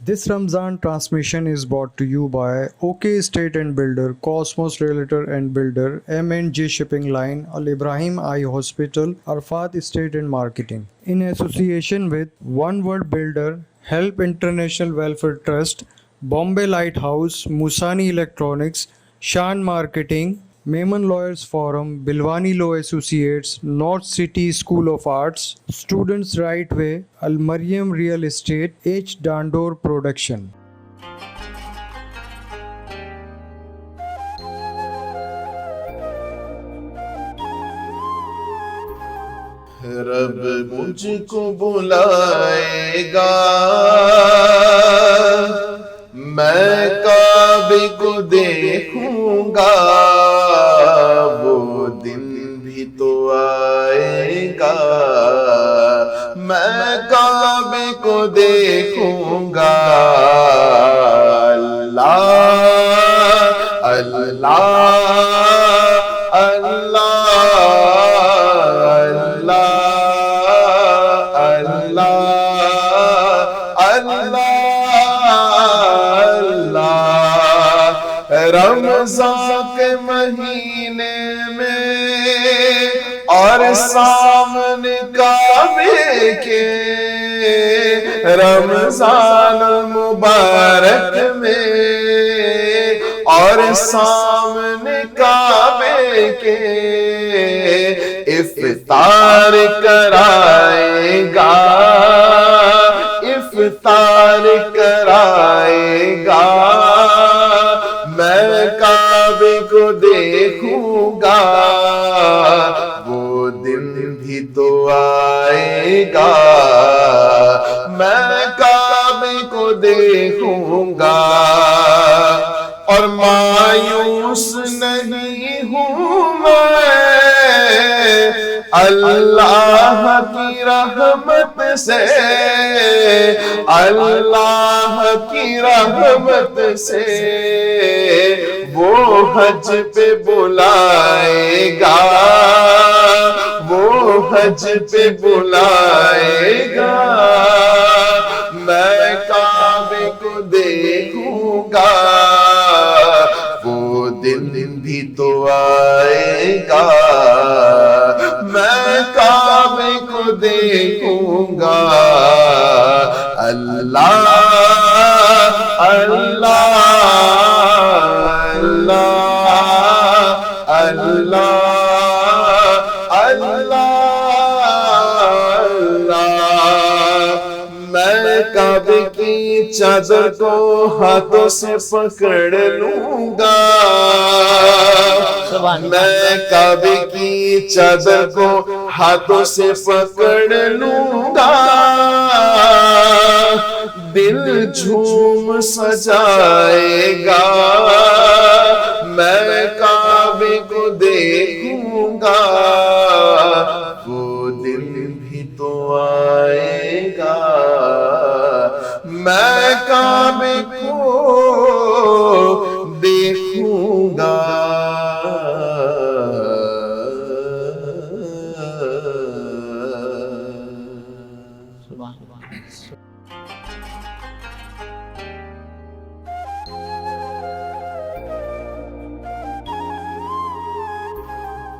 This Ramzan transmission is brought to you by OK Estate and Builder, Cosmos Realtor and Builder, M&G Shipping Line, Al Ibrahim Eye Hospital, Arfat Estate and Marketing. In association with One World Builder, Help International Welfare Trust, Bombay Lighthouse, Musani Electronics, Shan Marketing, Mehman Lawyers Forum, Bilwani Law Associates, North City School of Arts, Students Right Way, Al Mariam Real Estate, H. Dandor Production. رب مجھ کو بلائے گا، میں کعبے کو دیکھوں گا، وہ دن بھی تو آئے گا، میں کعبے کو دیکھوں گا، اللہ اللہ رمضان کے مہینے میں اور سامنے کعبے کے، رمضان المبارک میں اور سامنے کعبے کے، افطار کرائے گا، افطار کرائے گا، میں کعبے کو دیکھوں گا، وہ دن بھی تو آئے گا، میں کعبے کو دیکھوں گا، اور مایوس نہیں ہوں میں اللہ کی رحمت سے، اللہ کی رحمت سے، وہ حج پہ بلائے گا، وہ حج پہ بلائے گا، میں کعبے کو دیکھوں گا، وہ دن بھی تو آئے گا، میں کعبے کو دیکھوں گا، اللہ اللہ اللہ اللہ اللہ، میں کعبے کی چادر کو ہاتھوں سے پکڑ لوں گا، میں کعبے کی چادر کو ہاتھوں سے پکڑ لوں گا، دل جھوم سجائے گا، میں کعبے کو دیکھوں گا، وہ دن بھی تو آئے گا، میں کعبے کو دیکھوں گا۔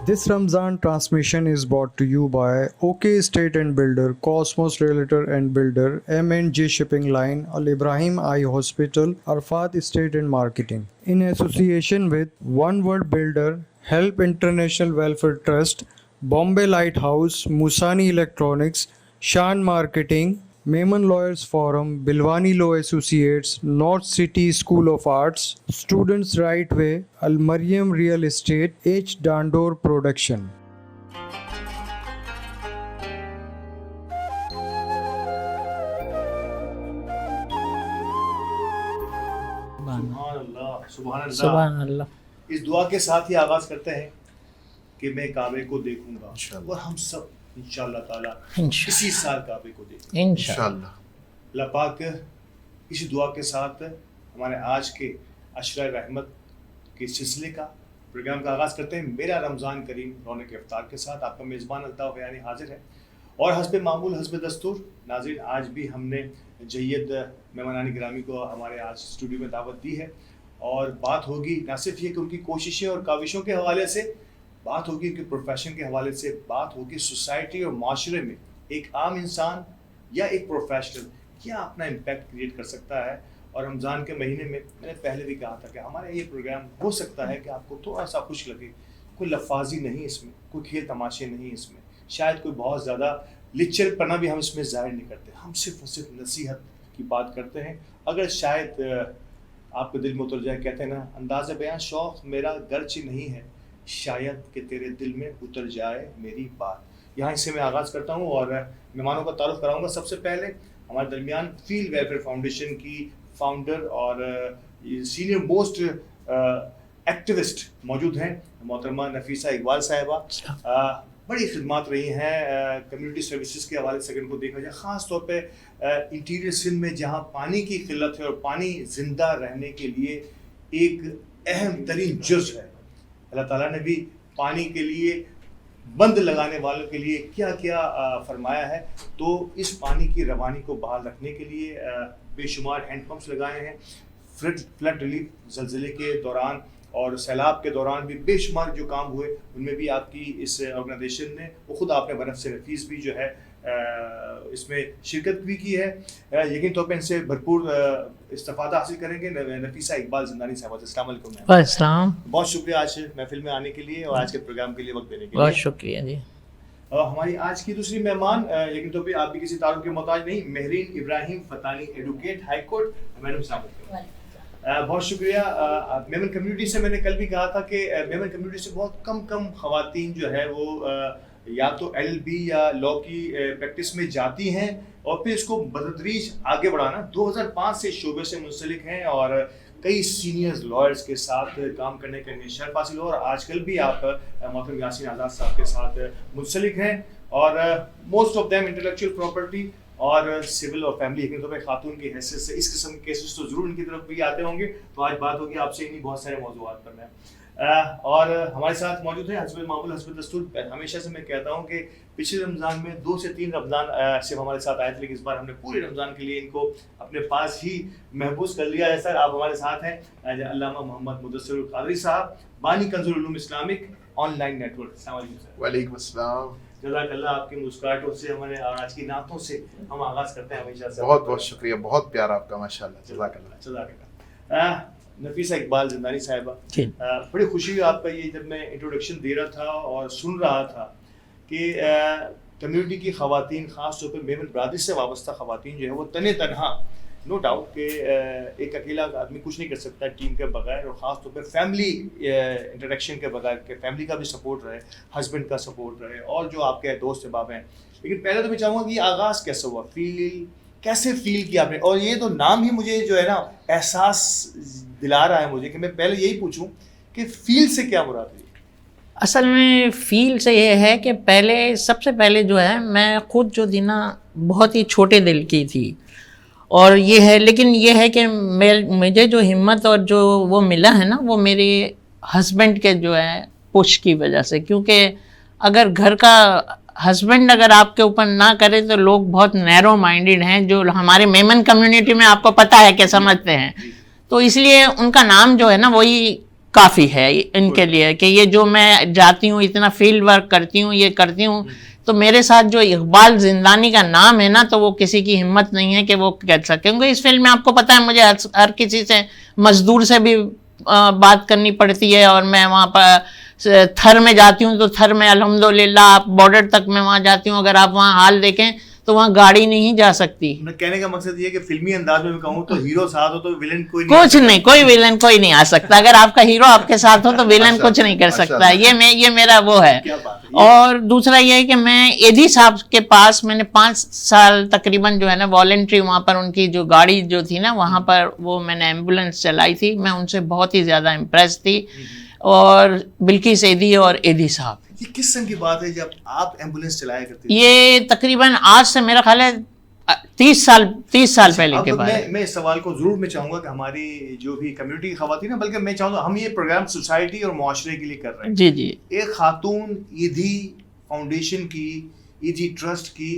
This Ramzan transmission is brought to you by OK Estate and Builder, Cosmos Realtor and Builder, M&G Shipping Line, Al Ibrahim Eye Hospital, Arfat Estate and Marketing. In association with One World Builder, Help International Welfare Trust, Bombay Lighthouse, Musani Electronics, Shan Marketing, Mehman Lawyers Forum, Bilwani Law Associates, North City School of Arts, Students Right Way, Al Mariam Real Estate, H. Dandor Production. سبحان اللہ۔ اس دعا کے ساتھ ہی آغاز کرتے ہیں کہ میں کعبے کو دیکھوں گا، اور ہم سب انشاءاللہ تعالیٰ اسی سال کعبے کو دیکھیں گے انشاءاللہ۔ اللہ پاک اسی دعا کے ساتھ ہمارے آج کے عشرہ رحمت کے سلسلے کا پروگرام کا آغاز کرتے ہیں۔ میرا رمضان کریم رونق افطار کے ساتھ آپ کا میزبان الطاف یعنی حاضر ہے، اور حسب معمول حسب دستور ناظرین آج بھی ہم نے جید مہمانان گرامی کو ہمارے آج اسٹوڈیو میں دعوت دی ہے، اور بات ہوگی نہ صرف یہ کہ ان کی کوششیں اور کاوشوں کے حوالے سے، بات ہوگی ان کے پروفیشن کے حوالے سے، بات ہوگی سوسائٹی اور معاشرے میں ایک عام انسان یا ایک پروفیشنل کیا اپنا امپیکٹ کریٹ کر سکتا ہے۔ اور رمضان کے مہینے میں نے پہلے بھی کہا تھا کہ ہمارا یہ پروگرام ہو سکتا ہے کہ آپ کو تھوڑا سا خوش لگے، کوئی لفاظی نہیں اس میں، کوئی کھیل تماشے نہیں اس میں، شاید کوئی بہت زیادہ لچر پنا بھی ہم اس میں ظاہر نہیں کرتے، ہم صرف اور صرف نصیحت کی بات کرتے ہیں۔ اگر شاید آپ کے دل میں اتر جائے، کہتے ہیں نا انداز بیان شوق میرا گرچہ نہیں ہے، شاید کہ تیرے دل میں اتر جائے میری بات۔ یہاں سے میں آغاز کرتا ہوں اور مہمانوں کا تعارف کراؤں گا۔ سب سے پہلے ہمارے درمیان فیلڈ ویلفیئر فاؤنڈیشن کی فاؤنڈر اور سینئر موسٹ ایکٹیوسٹ موجود ہیں محترمہ نفیسہ اقبال صاحبہ۔ بڑی خدمات رہی ہیں کمیونٹی سروسز کے حوالے سے، اگر ان کو دیکھا جائے خاص طور پہ انٹیریئر سندھ میں جہاں پانی کی قلت ہے اور پانی زندہ رہنے کے لیے ایک اہم ترین جز ہے۔ اللہ تعالیٰ نے بھی پانی کے لیے بند لگانے والوں کے لیے کیا کیا فرمایا ہے، تو اس پانی کی روانی کو بحال رکھنے کے لیے بے شمار ہینڈ پمپس لگائے ہیں۔ فلڈ ریلیف زلزلے کے دوران اور سیلاب کے دوران بھی بے شمار جو کام ہوئے، ان میں بھی آپ کی اس آرگنائزیشن نے وہ خود آپ نے بنفس نفیس بھی جو ہے اس میں شرکت بھی کی ہے۔ یقین طور پہ ان سے بھرپور استفادہ حاصل کریں گے۔ نفیسہ اقبال زندانی صاحب، السلام علیکم۔ السلام، بہت شکریہ آج محفل میں آنے کے لیے اور آج کے پروگرام کے لیے وقت دینے کے لیے۔ بہت شکریہ جی۔ ہماری آج کی دوسری مہمان یقین طور پہ آپ بھی کسی تعارف کے محتاج نہیں، مہرین ابراہیم فتانی، ایڈوکیٹ، ہائی کورٹ۔ میڈم السلام علیکم۔ بہت شکریہ۔ میمن کمیونٹی سے میں نے کل بھی کہا تھا کہ میمن کمیونٹی سے بہت کم خواتین جو ہے وہ یا تو ایل بی یا لا کی پریکٹس میں جاتی ہیں اور پھر اس کو بتدریج آگے بڑھانا۔ 2005 سے شعبے سے منسلک ہیں اور کئی سینئرز لائرز کے ساتھ کام کرنے کا انہیں شرف حاصل ہو، اور آج کل بھی آپ محترم یاسین آزاد صاحب کے ساتھ منسلک ہیں، اور most of them intellectual property اور سول اور فیملی یقین طور پہ خاتون کی حیثیت سے اس قسم کے کیسز تو ضرور ان کی طرف بھی آتے ہوں گے، تو آج بات ہوگی آپ سے انہیں بہت سارے موضوعات پر میں۔ اور ہمارے ساتھ موجود ہیں حسب معمول حسب دستور۔ ہمیشہ سے میں کہتا ہوں کہ پچھلے رمضان میں 2 سے 3 رمضان صرف ہمارے ساتھ آئے تھے، لیکن اس بار ہم نے پورے رمضان کے لیے ان کو اپنے پاس ہی محفوظ کر لیا ہے۔ سر آپ ہمارے ساتھ ہیں علامہ محمد مدثر القادری صاحب، بانی Kanz Aluloom Islamic online network. السلام علیکم سر۔ وعلیکم السلام۔ جزاک اللہ، آپ کی مسکراہٹوں سے ہمارے آج کی نعتوں سے ہم آغاز کرتے ہیں ہمیشہ سے۔ بہت بہت شکریہ، بہت پیارا آپ کا، ماشاءاللہ، جزاک اللہ۔ جزاک اللہ۔ نفیسہ اقبال زندانی صاحبہ، بڑی خوشی ہوئی آپ کا یہ جب میں انٹروڈکشن دے رہا تھا اور سن رہا تھا کہ کمیونٹی کی خواتین، خاص طور پہ میمن برادری سے وابستہ خواتین جو ہے وہ تنہا، نو ڈاؤٹ کہ ایک اکیلا آدمی کچھ نہیں کر سکتا ٹیم کے بغیر، اور خاص طور پہ فیملی انٹریکشن کے بغیر، کہ فیملی کا بھی سپورٹ رہے، ہسبینڈ کا سپورٹ رہے، اور جو آپ کے دوست احباب ہیں۔ لیکن پہلے تو میں چاہوں گا کہ یہ آغاز کیسے ہوا، کیسے فیل کیا آپ نے؟ اور یہ تو نام ہی مجھے جو ہے نا احساس دلا رہا ہے مجھے کہ میں پہلے یہی پوچھوں کہ فیل سے کیا مراد ہے؟ اصل میں فیل سے یہ ہے کہ پہلے، سب سے پہلے جو ہے میں خود جو تھی نا بہت ہی چھوٹے دل کی تھی، اور یہ ہے، لیکن یہ ہے کہ مجھے جو ہمت اور جو وہ ملا ہے نا وہ میرے ہسبینڈ کے جو ہے پش کی وجہ سے، کیونکہ اگر گھر کا ہسبینڈ اگر آپ کے اوپر نہ کرے تو لوگ بہت نیرو مائنڈڈ ہیں، جو ہمارے میمن کمیونٹی میں آپ کو پتہ ہے کہ سمجھتے ہیں، تو اس لیے ان کا نام جو ہے نا وہی کافی ہے ان کے لیے، کہ یہ جو میں جاتی ہوں اتنا فیلڈ ورک کرتی ہوں، یہ کرتی ہوں، تو میرے ساتھ جو اقبال زندانی کا نام ہے نا تو وہ کسی کی ہمت نہیں ہے کہ وہ کہہ سکے، کیونکہ اس فیلڈ میں آپ کو پتہ ہے مجھے ہر کسی سے، مزدور سے بھی بات کرنی پڑتی ہے، اور میں وہاں پر تھر میں جاتی ہوں تو تھر میں الحمدللہ آپ بارڈر تک میں وہاں جاتی ہوں، اگر آپ وہاں حال دیکھیں تو وہاں گاڑی نہیں جا سکتی۔ میں کہنے کا مقصد یہ کہ فلمی انداز میں کہوں تو ہیرو ساتھ ہو تو ویلن کوئی کچھ نہیں، کوئی ویلن کوئی نہیں آ سکتا، اگر آپ کا ہیرو آپ کے ساتھ ہو تو ویلن کچھ نہیں کر سکتا، یہ میرا وہ ہے۔ اور دوسرا یہ ہے کہ میں ایدھی صاحب کے پاس میں نے 5 سال تقریباً جو ہے نا والنٹری وہاں پر ان کی جو گاڑی جو تھی نا وہاں پر وہ میں نے ایمبولینس چلائی تھی، میں ان سے بہت ہی زیادہ امپریس تھی، اور بلکس ایدھی اور ایدھی صاحب۔ یہ کس قسم کی بات ہے جب آپ ایمبولینس چلایا کرتے ہیں؟ یہ تقریباً آج سے میرا خیال ہے 30 سال پہلے کے بعد۔ میں اس سوال کو ضرور میں چاہوں گا کہ ہماری جو بھی کمیونٹی کی خواتین ہیں، بلکہ میں چاہوں گا ہم یہ پروگرام سوسائٹی اور معاشرے کے لیے کر رہے ہیں۔ جی جی، ایک خاتون ایدھی فاؤنڈیشن کی EG ٹرسٹ کی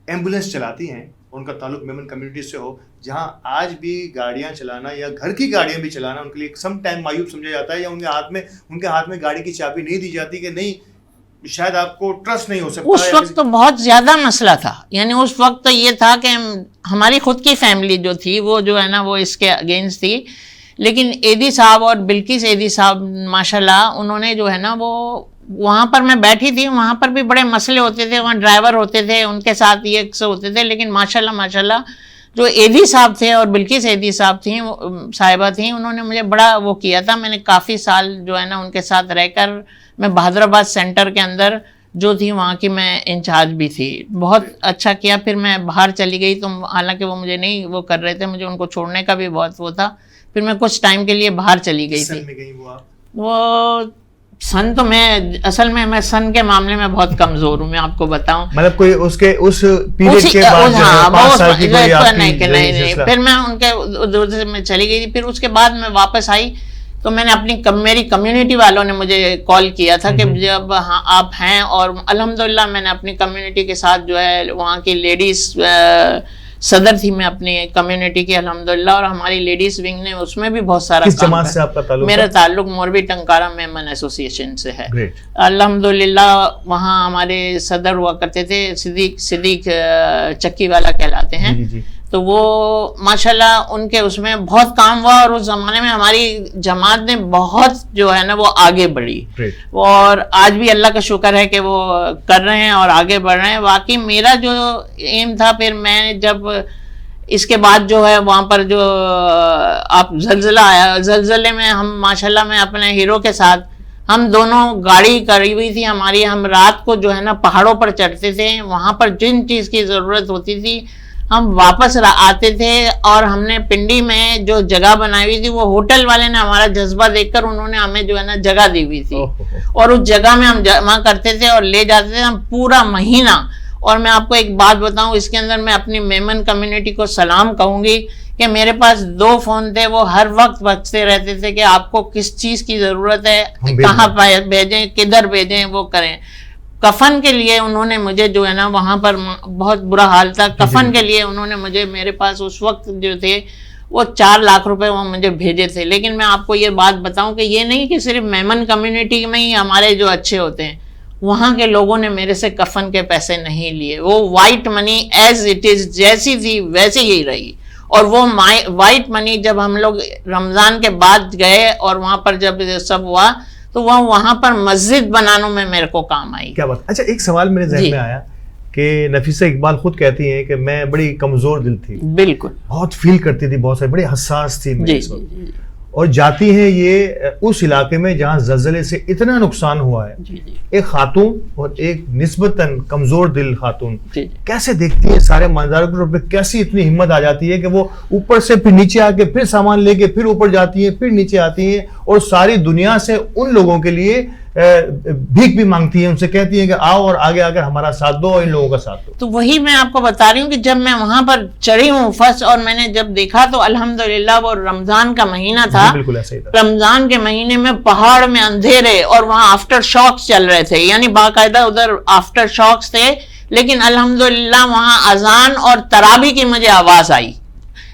ایمبولینس چلاتی ہیں, ان کا تعلق میمن کمیونٹی سے ہو, جہاں آج بھی گاڑیاں چلانا یا گھر کی گاڑیاں بھی چلانا ان کے لیے سم ٹائم معیوب سمجھا جاتا ہے, یا ان کے ہاتھ میں گاڑی کی چابی نہیں دی جاتی کہ نہیں شاید آپ کو ٹرسٹ نہیں ہو سکتا. اس وقت تو بہت زیادہ مسئلہ تھا, یعنی اس وقت تو یہ تھا کہ ہماری خود کی فیملی جو تھی وہ جو ہے نا وہ اس کے اگینسٹ تھی, لیکن ایدی صاحب اور بلکیس ایدی صاحب ماشاءاللہ انہوں نے جو ہے نا وہ وہاں پر میں بیٹھی تھی, وہاں پر بھی بڑے مسئلے ہوتے تھے, وہاں ڈرائیور ہوتے تھے, ان کے ساتھ یہ سے ہوتے تھے, لیکن ماشاءاللہ جو ایدی صاحب تھے اور بلکیس ایدی صاحب تھیں صاحبہ تھیں, انہوں نے مجھے بڑا وہ کیا تھا. میں نے کافی سال جو ہے نا ان کے ساتھ رہ کر, میں بہادر آباد سینٹر کے اندر جو تھی وہاں کی میں انچارج بھی تھی, بہت اچھا کیا. پھر میں باہر چلی گئی تو حالانکہ وہ مجھے نہیں وہ کر رہے تھے, مجھے ان کو چھوڑنے کا بھی بہت وہ تھا. پھر میں کچھ ٹائم کے لیے باہر چلی گئی تھی. وہ سن تو میں اصل میں سن کے معاملے میں بہت کمزور ہوں, میں آپ کو بتاؤں. مطلب کوئی اس پیریڈ کے بعد نہیں, پھر میں ان کے ادھر میں چلی گئی تھی. پھر اس کے بعد میں واپس آئی تو میں نے میری کمیونٹی والوں نے مجھے کال کیا تھا کہ جب آپ ہیں, اور الحمدللہ میں نے اپنی کمیونٹی کے ساتھ جو ہے وہاں کی لیڈیز صدر تھی میں اپنی کمیونٹی کی الحمدللہ, اور ہماری لیڈیز ونگ نے اس میں بھی بہت سارا کس جماعت سے آپ کا تعلق؟ میرا تعلق موربی ٹنکارا میمن ایسوسی ایشن سے ہے الحمدللہ. وہاں ہمارے صدر ہوا کرتے تھے صدیق چکی والا کہلاتے ہیں, تو وہ ماشاءاللہ ان کے اس میں بہت کام ہوا, اور اس زمانے میں ہماری جماعت نے بہت جو ہے نا وہ آگے بڑھی, اور آج بھی اللہ کا شکر ہے کہ وہ کر رہے ہیں اور آگے بڑھ رہے ہیں. واقعی میرا جو ایم تھا, پھر میں جب اس کے بعد جو ہے وہاں پر جو آپ زلزلہ آیا, زلزلے میں ہم ماشاءاللہ میں اپنے ہیرو کے ساتھ ہم دونوں گاڑی کری ہوئی تھی ہماری, ہم رات کو جو ہے نا پہاڑوں پر چڑھتے تھے, وہاں پر جن چیز کی ضرورت ہوتی تھی ہم واپس آتے تھے. اور ہم نے پنڈی میں جو جگہ بنائی ہوئی تھی, وہ ہوٹل والے نے ہمارا جذبہ دیکھ کر انہوں نے ہمیں جو ہے نا جگہ دی ہوئی تھی, اور اس جگہ میں ہم جمع کرتے تھے اور لے جاتے تھے ہم پورا مہینہ. اور میں آپ کو ایک بات بتاؤں, اس کے اندر میں اپنی میمن کمیونٹی کو سلام کہوں گی کہ میرے پاس 2 فون تھے, وہ ہر وقت بچتے رہتے تھے کہ آپ کو کس چیز کی ضرورت ہے, کہاں بھیجیں, کدھر بھیجیں, وہ کریں. کفن کے لیے انہوں نے مجھے جو ہے نا وہاں پر بہت برا حال تھا, کفن کے لیے انہوں نے مجھے, میرے پاس اس وقت جو تھے وہ 4 لاکھ روپے وہ مجھے بھیجے تھے. لیکن میں آپ کو یہ بات بتاؤں کہ یہ نہیں کہ صرف میمن کمیونٹی میں ہی ہمارے جو اچھے ہوتے ہیں, وہاں کے لوگوں نے میرے سے کفن کے پیسے نہیں لیے. وہ white money as it is جیسی تھی ویسے ہی رہی, اور وہ وائٹ منی جب ہم لوگ رمضان کے بعد گئے اور وہاں پر جب سب ہوا تو وہ وہاں پر مسجد بنانے میں میرے کو کام آئی. کیا بات. اچھا ایک سوال میرے ذہن میں آیا کہ نفیسہ اقبال خود کہتی ہیں کہ میں بڑی کمزور دل تھی, بالکل بہت فیل کرتی تھی, بہت ساری بڑی حساس تھی, اور جاتی ہیں یہ اس علاقے میں جہاں زلزلے سے اتنا نقصان ہوا ہے, ایک خاتون اور ایک نسبتاً کمزور دل خاتون کیسے دیکھتی ہے سارے منظر کو, کیسی اتنی ہمت آ جاتی ہے کہ وہ اوپر سے پھر نیچے آ کے پھر سامان لے کے پھر اوپر جاتی ہیں, پھر نیچے آتی ہیں, اور ساری دنیا سے ان لوگوں کے لیے بھیک بھی مانگتی ہیں, ان سے کہتی ہیں کہ آؤ اور آگے آ کر ہمارا ساتھ دو اور ان لوگوں کا ساتھ دو. تو وہی میں آپ کو بتا رہی ہوں کہ جب میں وہاں پر چڑھی ہوں فرسٹ, اور میں نے جب دیکھا تو الحمدللہ وہ رمضان کا مہینہ تھا, بالکل ایسا ہی تھا. رمضان کے مہینے میں پہاڑ میں اندھیرے, اور وہاں آفٹر شاکس چل رہے تھے, یعنی باقاعدہ ادھر آفٹر شاکس تھے, لیکن الحمدللہ وہاں اذان اور تراویح کی مجھے آواز آئی.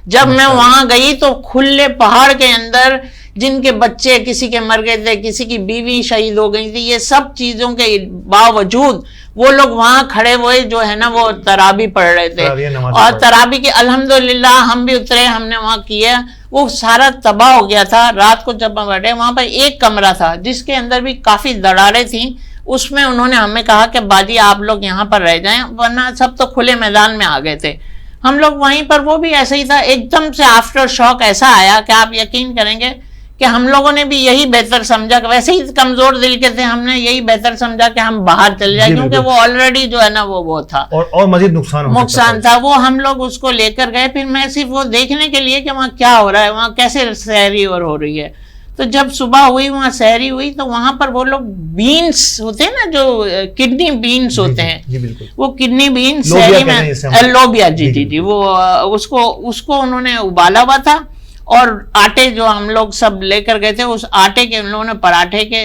جب میں وہاں گئی تو کھلے پہاڑ کے اندر جن کے بچے کسی کے مر گئے تھے, کسی کی بیوی شہید ہو گئی تھی, یہ سب چیزوں کے باوجود وہ لوگ وہاں کھڑے ہوئے جو ہے نا وہ تراویح پڑھ رہے تھے, اور تراویح کی الحمدللہ ہم بھی اترے, ہم نے وہاں کیا. وہ سارا تباہ ہو گیا تھا. رات کو جب ہم بیٹھے وہاں پر ایک کمرہ تھا جس کے اندر بھی کافی دراڑیں تھیں, اس میں انہوں نے ہمیں کہا کہ باجی آپ لوگ یہاں پر رہ جائیں, ورنہ سب تو کھلے میدان میں آ گئے تھے. ہم لوگ وہیں پر, وہ بھی ایسا ہی تھا, ایک دم سے آفٹر شاک ایسا آیا کہ آپ یقین کریں گے کہ ہم لوگوں نے بھی یہی بہتر سمجھا, کہ ویسے ہی کمزور دل کے تھے, ہم نے یہی بہتر سمجھا کہ ہم باہر چل جائیں, کیونکہ وہ آلریڈی جو ہے نا وہ تھا, اور مزید نقصان تھا. وہ ہم لوگ اس کو لے کر گئے. پھر میں صرف وہ دیکھنے کے لیے کہ وہاں کیا ہو رہا ہے, وہاں کیسے سحری اور ہو رہی ہے. تو جب صبح ہوئی, وہاں سحری ہوئی, تو وہاں پر وہ لوگ بینس ہوتے ہیں نا, جو کڈنی بینس ہوتے ہیں, وہ کڈنی بینس سحری میں لوبیا, جی وہ اس کو انہوں نے ابالا ہوا تھا, اور آٹے جو ہم لوگ سب لے کر گئے تھے, اس آٹے کے ان لوگوں نے پراٹھے کے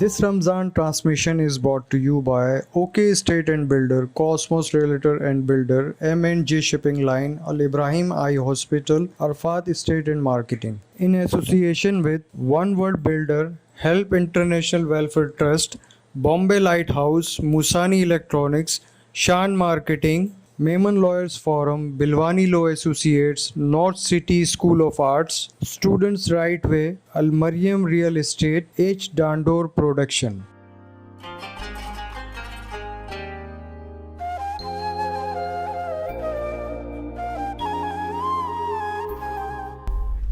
This Ramzan transmission is brought to you by OK Estate and Builder, Cosmos Realtor and Builder, M&J Shipping Line, Al Ibrahim Eye Hospital, Arfat Estate and Marketing. In association with One World Builder, Help International Welfare Trust, Bombay Lighthouse, Musani Electronics, Shan Marketing, Mehman Lawyers Forum, Bilwani Law Associates, North City School of Arts, Students Right Way, Al Mariam Real Estate, H. Dandor Production.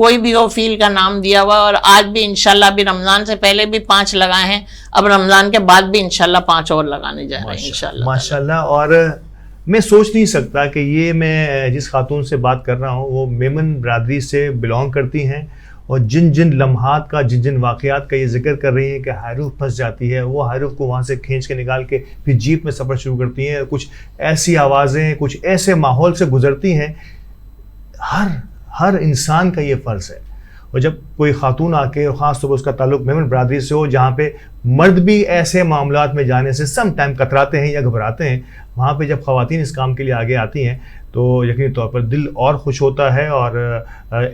کوئی بھی ہو فیل کا نام دیا ہوا، اور آج بھی انشاءاللہ ابھی رمضان سے پہلے بھی 5 لگائے ہیں، اب رمضان کے بعد بھی انشاءاللہ 5 اور لگانے جا رہے ہیں انشاءاللہ ماشاءاللہ. اور میں سوچ نہیں سکتا کہ یہ میں جس خاتون سے بات کر رہا ہوں وہ میمن برادری سے بلانگ کرتی ہیں، اور جن جن لمحات کا، جن جن واقعات کا یہ ذکر کر رہی ہیں کہ ہائروف پھنس جاتی ہے، وہ ہائروف کو وہاں سے کھینچ کے نکال کے پھر جیپ میں سفر شروع کرتی ہیں، کچھ ایسی آوازیں، کچھ ایسے ماحول سے گزرتی ہیں. ہر انسان کا یہ فرض ہے. اور جب کوئی خاتون آ کے، خاص طور پر اس کا تعلق میمن برادری سے ہو جہاں پہ مرد بھی ایسے معاملات میں جانے سے سم ٹائم کتراتے ہیں یا گھبراتے ہیں، وہاں پہ جب خواتین اس کام کے لیے آگے آتی ہیں تو یقینی طور پر دل اور خوش ہوتا ہے. اور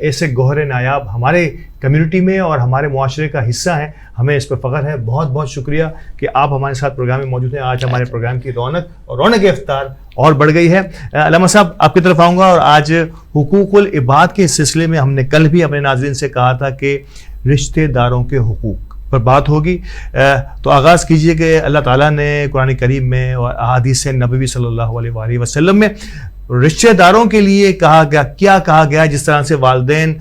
ایسے گوہر نایاب ہمارے کمیونٹی میں اور ہمارے معاشرے کا حصہ ہیں، ہمیں اس پہ فخر ہے. بہت بہت شکریہ کہ آپ ہمارے ساتھ پروگرام میں موجود ہیں. آج ہمارے پروگرام کی رونق افطار اور بڑھ گئی ہے. علامہ صاحب آپ کی طرف آؤں گا. اور آج حقوق العباد کے سلسلے میں ہم نے کل بھی اپنے ناظرین سے کہا تھا کہ رشتہ داروں کے حقوق پر بات ہوگی. تو آغاز کیجئے کہ اللہ تعالیٰ نے قرآن کریم میں اور احادیث نبوی صلی اللہ علیہ وآلہ وسلم میں رشتہ داروں کے لیے کہا گیا، کیا کہا گیا، جس طرح سے والدین،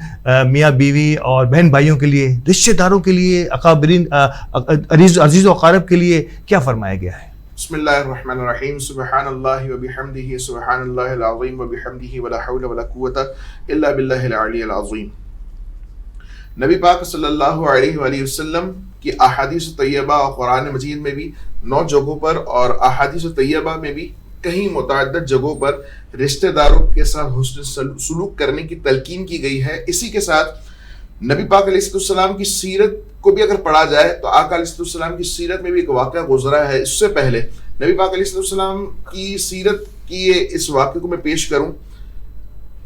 میاں بیوی اور بہن بھائیوں کے لیے، رشتہ داروں کے لیے، اقابرین، عزیز و اقارب کے لیے کیا فرمایا گیا ہے. بسم اللہ الرحمن الرحیم. سبحان اللہ وبحمدہ، سبحان اللہ العظیم وبحمدہ، ولا حول ولا قوة الا باللہ العلی العظیم. نبی پاک صلی اللہ علیہ وآلہ وسلم کی احادیث طیبہ اور قرآن مجید میں بھی 9 جگہوں پر اور احادیث طیبہ میں بھی کہیں متعدد جگہوں پر رشتہ داروں کے ساتھ حسن سلوک کرنے کی تلقین کی گئی ہے. اسی کے ساتھ نبی پاک علیہ السلام کی سیرت کو بھی اگر پڑھا جائے تو آقا علیہ السلام کی سیرت میں بھی ایک واقعہ گزرا ہے. اس سے پہلے نبی پاک علیہ السلام کی سیرت کی اس واقعے کو میں پیش کروں.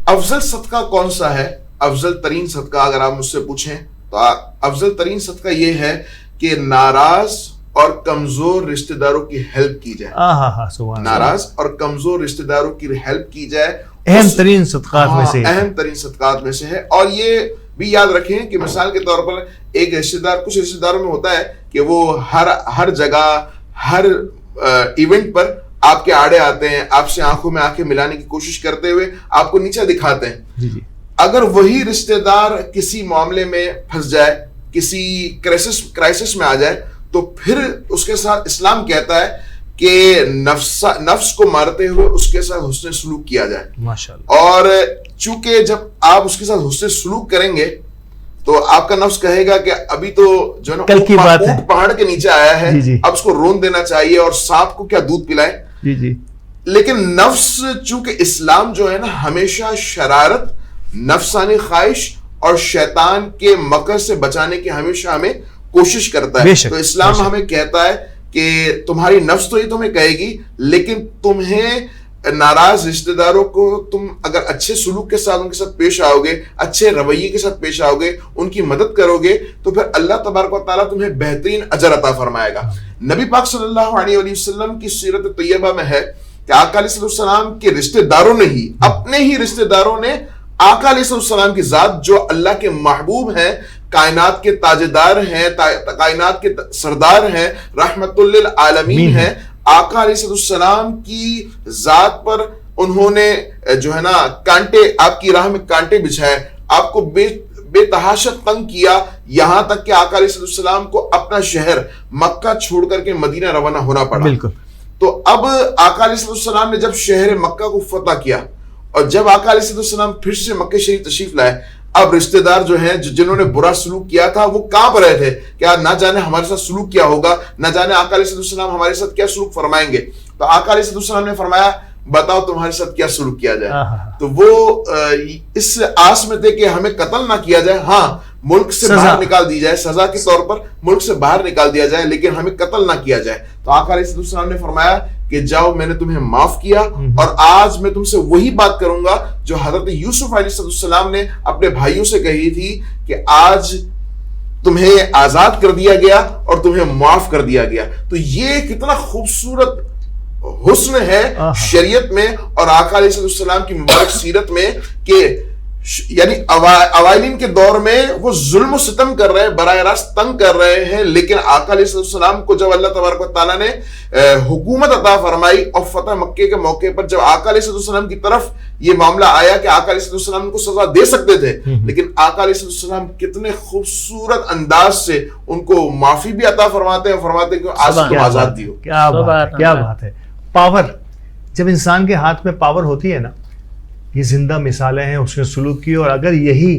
افضل صدقہ کون سا ہے؟ افضل ترین صدقہ اگر آپ مجھ سے پوچھیں تو افضل ترین صدقہ یہ ہے کہ ناراض اور کمزور رشتہ داروں کی ہیلپ کی جائے. ناراض اور کمزور رشتہ داروں کی ہیلپ کی جائے. اہم ترین صدقات میں سے اہم ترین صدقات میں سے ہے. اور یہ بھی یاد رکھیں کہ مثال کے طور پر ایک رشتہ دار، کچھ رشتہ داروں میں ہوتا ہے کہ وہ ہر جگہ، ہر ایونٹ پر آپ کے آڑے آتے ہیں، آپ سے آنکھوں میں آنکھیں ملانے کی کوشش کرتے ہوئے آپ کو نیچا دکھاتے ہیں. اگر وہی رشتہ دار کسی معاملے میں پھنس جائے، کسی کرائسس میں آ جائے، تو پھر اس کے ساتھ اسلام کہتا ہے کہ نفس کو مارتے ہوئے اس کے ساتھ حسن سلوک کیا جائے. ماشاءاللہ. اور چونکہ جب آپ اس کے ساتھ حسن سلوک کریں گے تو آپ کا نفس کہے گا کہ ابھی تو جو نا کل کی بات ہے، پہاڑ کے نیچے آیا ہے، اب اس کو رون دینا چاہیے اور سانپ کو کیا دودھ پلائے. لیکن نفس چونکہ اسلام جو ہے نا ہمیشہ شرارت، نفسانی خواہش اور شیطان کے مکر سے بچانے کی ہمیشہ ہمیں کوشش کرتا ہے. تو اسلام ہمیں کہتا ہے کہ تمہاری نفس تو یہ تمہیں کہے گی، لیکن تمہیں ناراض رشتہ داروں کو تم اگر اچھے سلوک کے ساتھ ان کے ساتھ پیش آؤ گے، اچھے رویے کے ساتھ پیش آؤ گے، ان کی مدد کرو گے، تو پھر اللہ تبارک و تعالیٰ تمہیں بہترین اجر عطا فرمائے گا. نبی پاک صلی اللہ علیہ وسلم کی سیرت طیبہ میں ہے کہ آقا علیہ السلام کے رشتہ داروں نے ہی، اپنے ہی رشتہ داروں نے آقا علیہ السلام کی ذات جو اللہ کے محبوب ہیں، کائنات کے تاجدار ہیں، کائنات کے سردار ہیں، رحمت للعالمین ہیں، آقا علیہ السلام کی ذات پر انہوں نے جو ہے نا کانٹے، آپ کی راہ میں کانٹے بچھائے، آپ کو بے تحاشا تنگ کیا، یہاں تک کہ آقا علیہ السلام کو اپنا شہر مکہ چھوڑ کر کے مدینہ روانہ ہونا پڑا. بالکل. تو اب آقا علیہ السلام نے جب شہر مکہ کو فتح کیا اور جب آقا علیہ السلام پھر سے مکہ شریف تشریف لائے، اب رشتہ دار جو ہیں جنہوں نے برا سلوک کیا تھا وہ کہاں پر رہے تھے کہ نہ جانے ہمارے ساتھ سلوک کیا ہوگا، نہ جانے آقا علیہ السلام ہمارے ساتھ کیا سلوک فرمائیں گے. تو آقا علیہ السلام نے فرمایا بتاؤ تمہارے ساتھ کیا سلوک کیا جائے. تو وہ اس آس میں تھے کہ ہمیں قتل نہ کیا جائے، ہاں ملک سے باہر نکال دی جائے، سزا کے طور پر ملک سے باہر نکال دیا جائے، لیکن ہمیں قتل نہ کیا جائے. تو آقا علیہ السلام نے فرمایا کہ جاؤ میں نے تمہیں معاف کیا، اور آج میں تم سے وہی بات کروں گا جو حضرت یوسف علیہ السلام نے اپنے بھائیوں سے کہی تھی کہ آج تمہیں آزاد کر دیا گیا اور تمہیں معاف کر دیا گیا. تو یہ کتنا خوبصورت حسن ہے شریعت میں اور آقا علیہ السلام کی مبارک سیرت میں کہ یعنی اوائلین کے دور میں وہ ظلم و ستم کر رہے ہیں, براہ راست تنگ کر رہے ہیں, لیکن آقا علیہ السلام کو جب اللہ تبارک و تعالیٰ نے حکومت عطا فرمائی اور فتح مکے کے موقع پر جب آقا علیہ السلام کی طرف یہ معاملہ آیا کہ آقا علیہ السلام ان کو سزا دے سکتے تھے, لیکن آقا علیہ السلام کتنے خوبصورت انداز سے ان کو معافی بھی عطا فرماتے ہیں کہ آج تم آزاد دیو. کیا بات ہے. پاور, جب انسان کے ہاتھ میں پاور ہوتی ہے نا, یہ زندہ مثالیں ہیں اس کے سلوک کی, اور اگر یہی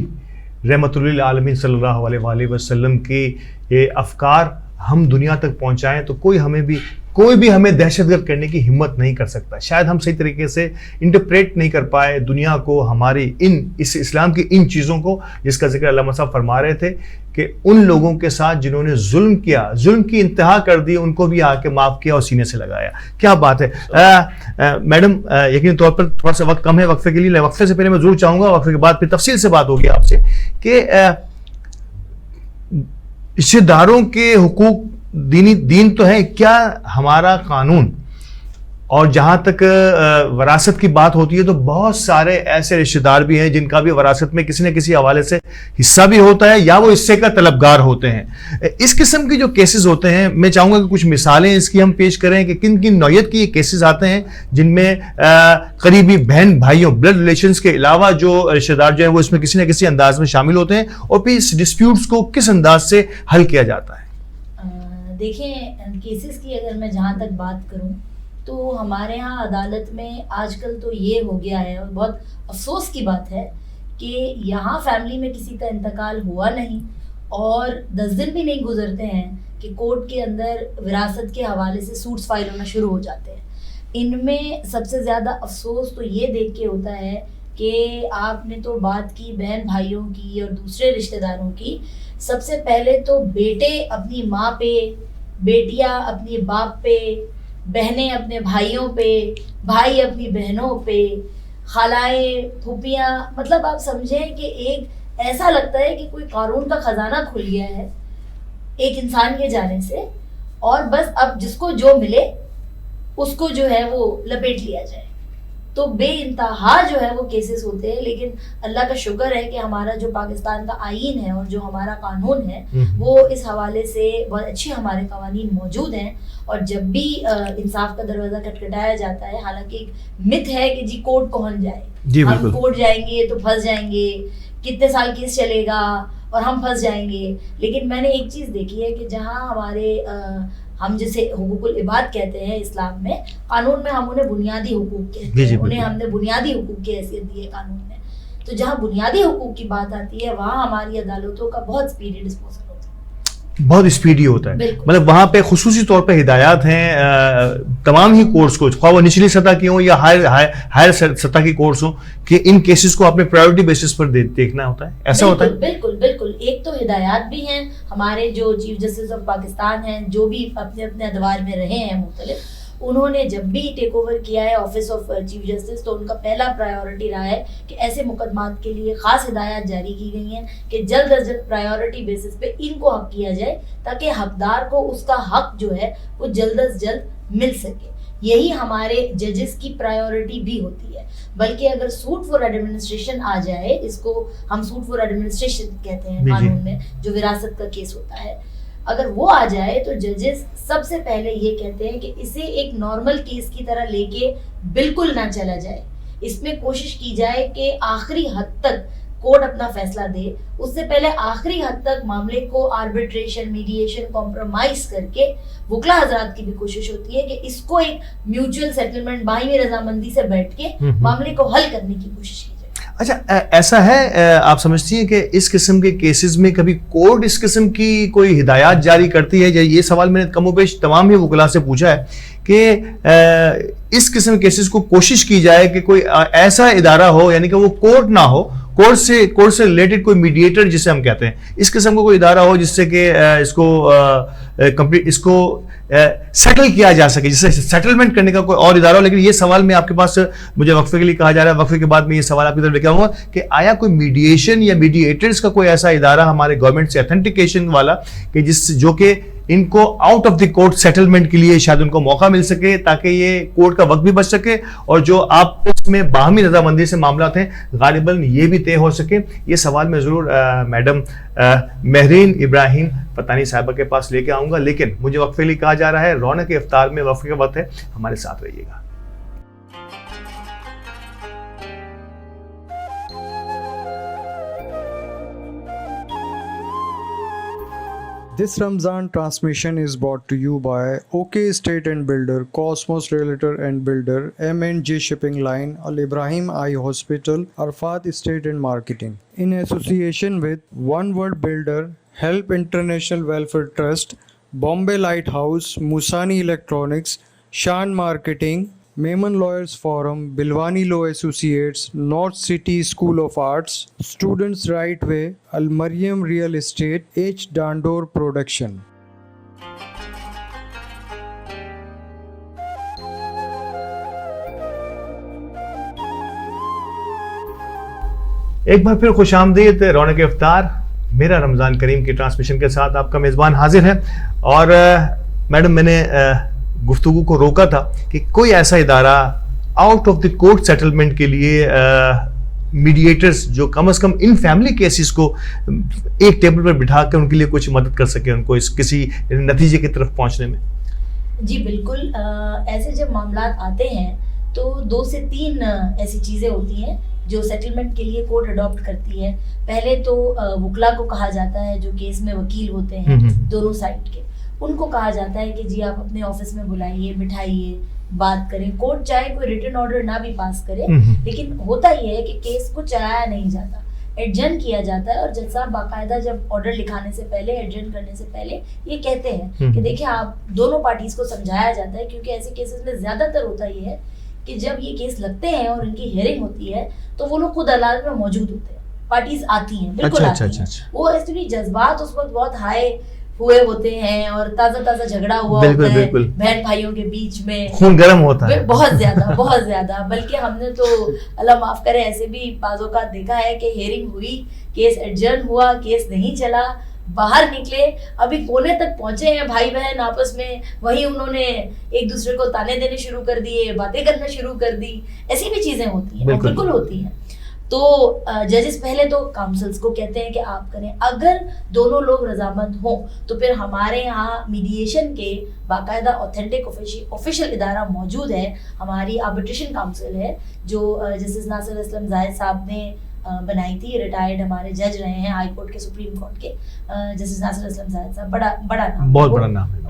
رحمت للعالمین صلی اللہ علیہ وآلہ وسلم کی یہ افکار ہم دنیا تک پہنچائیں تو کوئی بھی ہمیں دہشت گرد کرنے کی ہمت نہیں کر سکتا. شاید ہم صحیح طریقے سے انٹرپریٹ نہیں کر پائے دنیا کو, ہماری اس اسلام کی ان چیزوں کو جس کا ذکر علامہ صاحب فرما رہے تھے کہ ان لوگوں کے ساتھ جنہوں نے ظلم کیا, ظلم کی انتہا کر دی, ان کو بھی آ کے معاف کیا اور سینے سے لگایا. کیا بات ہے میڈم. یقینی طور پر تھوڑا سا وقت کم ہے وقفے کے لیے, وقفے سے پہلے میں ضرور چاہوں گا, وقفے کے بعد پھر تفصیل سے بات ہوگی آپ سے کہ رشتہ داروں کے حقوق دین تو ہے, کیا ہمارا قانون, اور جہاں تک وراثت کی بات ہوتی ہے تو بہت سارے ایسے رشتہ دار بھی ہیں جن کا بھی وراثت میں کسی نہ کسی حوالے سے حصہ بھی ہوتا ہے یا وہ حصے کا طلبگار ہوتے ہیں. اس قسم کے جو کیسز ہوتے ہیں, میں چاہوں گا کہ کچھ مثالیں اس کی ہم پیش کریں کہ کن کن نوعیت کی یہ کیسز آتے ہیں جن میں قریبی بہن بھائیوں بلڈ ریلیشنز کے علاوہ جو رشتہ دار جو ہیں وہ اس میں کسی نہ کسی انداز میں شامل ہوتے ہیں, اور پھر اس ڈسپیوٹس کو کس انداز سے حل کیا جاتا ہے. دیکھیں کیسز کی اگر میں جہاں تک بات کروں تو ہمارے ہاں عدالت میں آج کل تو یہ ہو گیا ہے, اور بہت افسوس کی بات ہے کہ یہاں فیملی میں کسی کا انتقال ہوا نہیں اور 10 دن بھی نہیں گزرتے ہیں کہ کورٹ کے اندر وراثت کے حوالے سے سوٹس فائل ہونا شروع ہو جاتے ہیں. ان میں سب سے زیادہ افسوس تو یہ دیکھ کے ہوتا ہے کہ آپ نے تو بات کی بہن بھائیوں کی اور دوسرے رشتہ داروں کی, سب سے پہلے تو بیٹے اپنی ماں پہ, بیٹیاں اپنے باپ پہ, بہنیں اپنے بھائیوں پہ, بھائی اپنی بہنوں پہ, خالائیں پھوپھیاں, مطلب آپ سمجھیں کہ ایک ایسا لگتا ہے کہ کوئی قارون کا خزانہ کھل گیا ہے ایک انسان کے جانے سے, اور بس اب جس کو جو ملے اس کو جو ہے وہ لپیٹ لیا جائے. تو بے انتہا جو ہے وہ کیسز ہوتے ہیں, لیکن اللہ کا شکر ہے کہ ہمارا جو پاکستان کا آئین ہے اور جو ہمارا قانون ہے وہ اس حوالے سے بہت اچھے ہمارے قوانین موجود ہیں, اور جب بھی انصاف کا دروازہ کھٹکھٹایا جاتا ہے, حالانکہ ایک مت ہے کہ جی کورٹ کون جائے, ہم کورٹ جائیں گے تو پھنس جائیں گے, کتنے سال کیس چلے گا اور ہم پھنس جائیں گے. لیکن میں نے ایک چیز دیکھی ہے کہ جہاں ہمارے ہم جسے حقوق العباد کہتے ہیں اسلام میں, قانون میں ہم انہیں بنیادی حقوق کہتے ہیں, انہیں ہم نے بنیادی حقوق کی حیثیت دی ہے قانون میں. تو جہاں بنیادی حقوق کی بات آتی ہے وہاں ہماری عدالتوں کا بہت اسپیڈی ڈسپوزل ہوتا ہے, بہت اسپیڈی ہوتا ہے. مطلب وہاں پہ خصوصی طور پہ ہدایات ہیں تمام ہی کورٹس کو, خواہ وہ نچلی سطح کی ہوں یا ہائر سطح کی کورٹس ہوں, کہ ان کیسز کو اپنے پرائیورٹی بیسس پر دیکھنا ہوتا ہے, ایسا ہوتا ہے. بالکل بالکل. ایک تو ہدایات بھی ہیں, ہمارے جو چیف جسٹس آف پاکستان ہیں جو بھی اپنے اپنے ادوار میں رہے ہیں مختلف, انہوں نے جب بھی ٹیک اوور کیا ہے آفس آف چیف جسٹس تو ان کا پہلا پرائیورٹی رہا ہے کہ ایسے مقدمات کے لیے خاص ہدایات جاری کی گئی ہیں کہ جلد از جلد پرائیورٹی بیسس پہ ان کو حق کیا جائے تاکہ حقدار کو اس کا حق جو ہے وہ جلد از جلد مل سکے. یہی ہمارے ججز کی پرائیورٹی بھی ہوتی ہے. بلکہ اگر سوٹ فور ایڈمنسٹریشن آ جائے, اس کو ہم سوٹ فور ایڈمنسٹریشن کہتے ہیں قانون میں, جو وراثت کا کیس ہوتا ہے, اگر وہ آ جائے تو ججز سب سے پہلے یہ کہتے ہیں کہ اسے ایک نارمل کیس کی طرح لے کے بالکل نہ چلا جائے. اس میں کوشش کی جائے کہ آخری حد تک کورٹ اپنا فیصلہ دے, اس سے پہلے آخری حد تک معاملے کو آربیٹریشن, میڈیشن, کمپرومائز کر کے وکلا حضرات کی بھی کوشش ہوتی ہے کہ اس کو ایک میوچل سیٹلمنٹ, باہمی رضامندی سے بیٹھ کے معاملے کو حل کرنے کی کوشش کی جائے. اچھا ایسا ہے, آپ سمجھتی ہیں کہ اس قسم کے کیسز میں کبھی کورٹ اس قسم کی کوئی ہدایات جاری کرتی ہے؟ یہ سوال میں نے کم و بیش تمام ہی وکلاء سے پوچھا ہے کہ اس قسم کے کیسز کو کوشش کی جائے کہ کوئی ایسا ادارہ ہو, یعنی کہ وہ کورٹ نہ ہو, کورٹ سے ریلیٹڈ کوئی میڈیٹر جسے ہم کہتے ہیں, اس قسم کا کوئی ادارہ ہو جس سے کہ اس کو سیٹل کیا جا سکے, جس سے سیٹلمنٹ کرنے کا کوئی اور ادارہ ہو. لیکن یہ سوال میں آپ کے پاس, مجھے وقفے کے لیے کہا جا رہا ہے, وقفے کے بعد میں یہ سوال آپ کی طرف لے کے آؤں گا کہ آیا کوئی میڈیشن یا میڈیٹرز کا کوئی ایسا ادارہ ہمارے گورنمنٹ سے اتھینٹیکیشن والا کہ جو کہ ان کو out of the court settlement کے لیے شاید ان کو موقع مل سکے تاکہ یہ کورٹ کا وقت بھی بچ سکے, اور جو آپ میں باہمی رضامندی سے معاملات ہیں غالباً یہ بھی طے ہو سکے. یہ سوال میں ضرور میڈم مہرین ابراہیم فتانی صاحبہ کے پاس لے کے آؤں گا, لیکن مجھے وقفے لیے کہا جا رہا ہے. رونق افطار میں وقفے کا وقت ہے, ہمارے ساتھ رہیے گا. This Ramzan transmission is brought to you by OK Estate and Builder, Cosmos Realtor and Builder, M&J Shipping Line, Al Ibrahim Eye Hospital, Arfat Estate and Marketing. In association with One World Builder, Help International Welfare Trust, Bombay Lighthouse, Musani Electronics, Shan Marketing, Mehman Lawyers Forum, Bilwani Law Associates, North City School of Arts, Students Right Way, Al Mariam Real Estate, H. Dandor Production. ایک بار پھر خوش آمدید رونق افطار. میرا رمضان کریم کی transmission کے ساتھ آپ کا میزبان حاضر ہے. اور میڈم, میں نے گفتگو کو روکا تھا کہ کوئی ایسا ادارہ out of the court settlement کے لیے میڈیٹرز جو کم از کم ان فیملی کیسز کو ایک ٹیبل پر بٹھا کر ان کے لیے کچھ مدد کر سکے, ان کو اس کسی نتیجے کی طرف پہنچنے میں. جی بالکل, ایسے جب معاملات آتے ہیں تو 2 سے 3 ایسی چیزیں ہوتی ہیں جو سیٹلمنٹ کے لیے کورٹ اڈاپٹ کرتی ہے. پہلے تو وکلا کو کہا جاتا ہے جو کیس میں وکیل ہوتے ہیں دونوں سائڈ کے, ان کو کہا جاتا ہے کہ جی آپ اپنے آفس میں بلائیے, بٹھائیے, بات کریں. کورٹ چاہے کوئی ریٹن آرڈر نہ بھی پاس کرے, لیکن ہوتا یہ ہے کہ کیس کو چلایا نہیں جاتا, ایڈجن کیا جاتا ہے. اور جج صاحب باقاعدہ جب آرڈر لکھانے سے پہلے, ایڈجن کرنے سے پہلے یہ کہتے ہیں کہ دیکھیں آپ دونوں پارٹیز کو سمجھایا جاتا ہے, کیونکہ ایسے کیسز میں زیادہ تر ہوتا یہ ہے کہ جب یہ کیس لگتے ہیں اور ان کی ہیئرنگ ہوتی ہے تو وہ لوگ خود عدالت میں موجود ہوتے ہیں, پارٹیز آتی ہیں, بالکل آتی ہیں. وہ ایکچولی جذبات اس وقت بہت ہائی ہوئے ہوتے ہیں اور تازہ جھگڑا ہوا ہوتا ہے بہن بھائیوں کے بیچ میں, خون گرم ہوتا ہے بہت زیادہ. بلکہ ہم نے تو اللہ معاف کرے ایسے بھی بعض اوقات دیکھا ہے کہ ہیئرنگ ہوئی, کیس ایڈجرن ہوا, کیس نہیں چلا, باہر نکلے, ابھی کونے تک پہنچے ہیں بھائی بہن آپس میں, وہیں انہوں نے ایک دوسرے کو تانے دینے شروع کر دیے, باتیں کرنا شروع کر دی. ایسی بھی چیزیں ہوتی ہیں, بالکل ہوتی ہیں. تو ججز پہلے تو کاؤنسلز کو کہتے ہیں کہ آپ کریں. اگر دونوں لوگ رضامند ہوں تو پھر ہمارے یہاں میڈیشن کے باقاعدہ اوتھینٹک آفیشیل ادارہ موجود ہے. ہماری آربیٹریشن کاؤنسل ہے جو جسٹس ناصر اسلم زاہد صاحب نے بنائی تھی, ریٹائرڈ ہمارے جج رہے ہیں ہائی کورٹ کے, سپریم کورٹ کے, جسٹس ناصر اسلم زاہد صاحب. بڑا نام, بہت بڑا نام ہے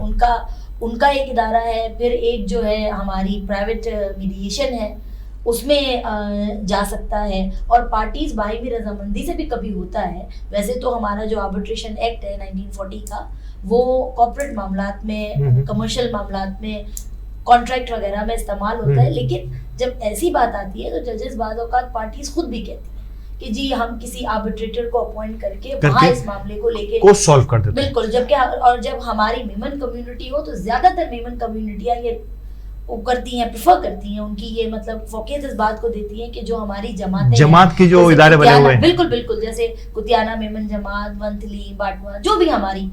ان کا ایک ادارہ ہے. پھر ایک جو ہے ہماری پرائیویٹ میڈیشن ہے, اس میں جا سکتا ہے. اور پارٹیز باہمی رضامندی سے بھی کبھی ہوتا ہے. ویسے تو ہمارا جو آربیٹریشن ایکٹ ہے 1940 کا, وہ کارپوریٹ معاملات میں, کمرشل معاملات میں, کانٹریکٹ وغیرہ میں استعمال ہوتا ہے. لیکن جب ایسی بات آتی ہے تو ججز بعض اوقات پارٹیز خود بھی کہتی ہیں کہ جی ہم کسی آربیٹریٹر کو اپوائنٹ کر کے وہاں اس معاملے کو لے کے سالو کر دیتے ہیں. بالکل. جبکہ اور جب ہماری میمن کمیونٹی ہو تو زیادہ تر میمن کمیونٹیاں یہ کرتی ہیں, پریفر کرتی ہیں, ان کی یہ مطلب فوقیت اس بات کو دیتی ہیں کہ جو ہماری جماعت کی جو ادارے بنے ہوئے ہیں, بالکل جیسے کتیانہ میمن جماعت, ونتھلی, باٹوا, جو بھی ہماری